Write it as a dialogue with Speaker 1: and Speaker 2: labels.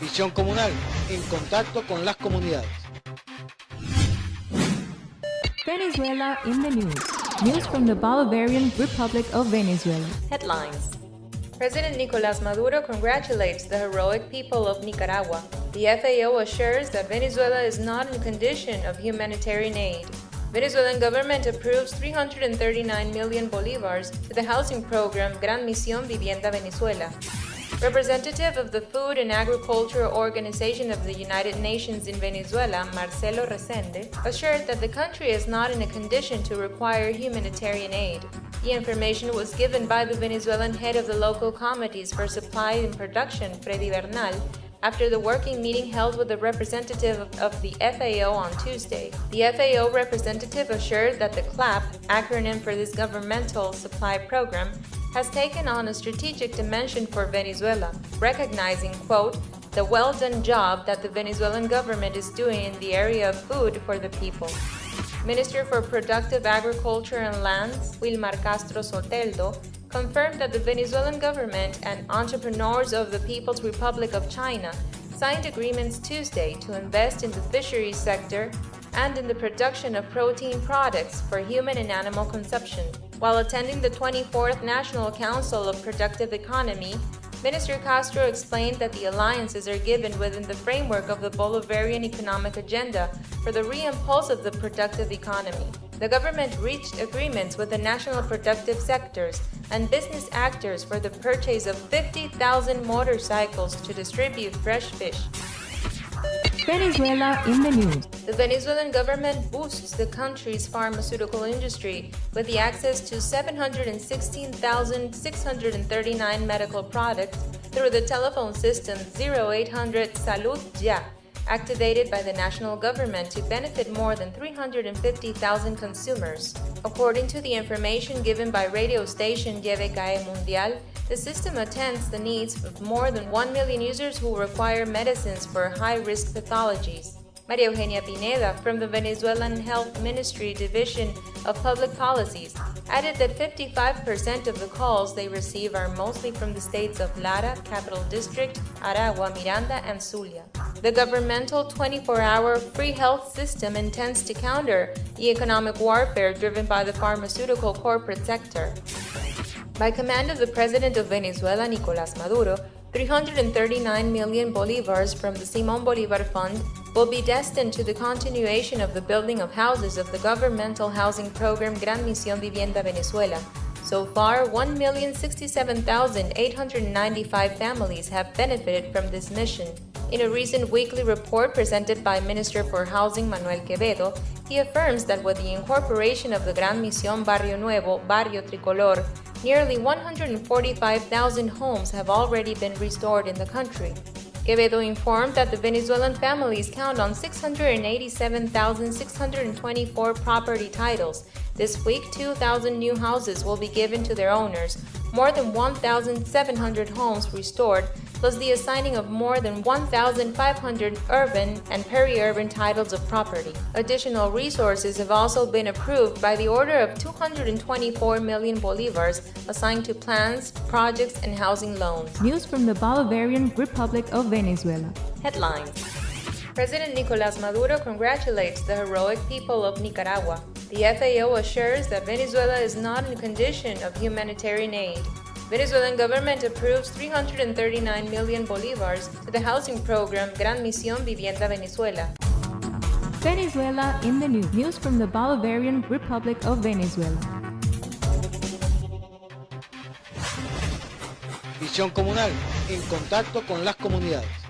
Speaker 1: Visión comunal, en contacto con las comunidades.
Speaker 2: Venezuela in the news. News from the Bolivarian Republic of Venezuela.
Speaker 3: Headlines. President Nicolás Maduro congratulates the heroic people of Nicaragua. The FAO assures that Venezuela is not in condition of humanitarian aid. Venezuelan government approves 339 million bolivars to the housing program Gran Misión Vivienda Venezuela. Representative of the Food and Agriculture Organization of the United Nations in Venezuela, Marcelo Resende, assured that the country is not in a condition to require humanitarian aid. The information was given by the Venezuelan head of the local committees for supply and production, Freddy Bernal, after the working meeting held with the representative of the FAO on Tuesday. The FAO representative assured that the CLAP, acronym for this governmental supply program, has taken on a strategic dimension for Venezuela, recognizing, quote, the well-done job that the Venezuelan government is doing in the area of food for the people. Minister for Productive Agriculture and Lands, Wilmar Castro Soteldo, confirmed that the Venezuelan government and entrepreneurs of the People's Republic of China signed agreements Tuesday to invest in the fisheries sector and in the production of protein products for human and animal consumption. While attending the 24th National Council of Productive Economy, Minister Castro explained that the alliances are given within the framework of the Bolivarian economic agenda for the reimpulse of the productive economy. The government reached agreements with the national productive sectors and business actors for the purchase of 50,000 motorcycles to distribute fresh fish.
Speaker 2: Venezuela in the news.
Speaker 3: The Venezuelan government boosts the country's pharmaceutical industry with the access to 716,639 medical products through the telephone system 0800 Salud Ya, activated by the national government to benefit more than 350,000 consumers. According to the information given by radio station YVKE Mundial, the system attends the needs of more than 1 million users who require medicines for high-risk pathologies. Maria Eugenia Pineda, from the Venezuelan Health Ministry Division of Public Policies, added that 55% of the calls they receive are mostly from the states of Lara, Capital District, Aragua, Miranda, and Zulia. The governmental 24-hour free health system intends to counter the economic warfare driven by the pharmaceutical corporate sector. By command of the President of Venezuela, Nicolás Maduro, 339 million bolivars from the Simón Bolívar Fund will be destined to the continuation of the building of houses of the governmental housing program Gran Misión Vivienda Venezuela. So far, 1,067,895 families have benefited from this mission. In a recent weekly report presented by Minister for Housing Manuel Quevedo, he affirms that with the incorporation of the Gran Misión Barrio Nuevo, Barrio Tricolor, nearly 145,000 homes have already been restored in the country. Quevedo informed that the Venezuelan families count on 687,624 property titles. This week, 2,000 new houses will be given to their owners, more than 1,700 homes restored, plus the assigning of more than 1,500 urban and peri-urban titles of property. Additional resources have also been approved by the order of 224 million bolivars assigned to plans, projects, and housing loans.
Speaker 2: News from the Bolivarian Republic of Venezuela.
Speaker 3: Headlines. President Nicolás Maduro congratulates the heroic people of Nicaragua. The FAO assures that Venezuela is not in condition of humanitarian aid. Venezuelan government approves 339 million bolivars to the housing program Gran Misión Vivienda Venezuela.
Speaker 2: Venezuela in the news. News from the Bolivarian Republic of Venezuela.
Speaker 1: Visión comunal, en contacto con las comunidades.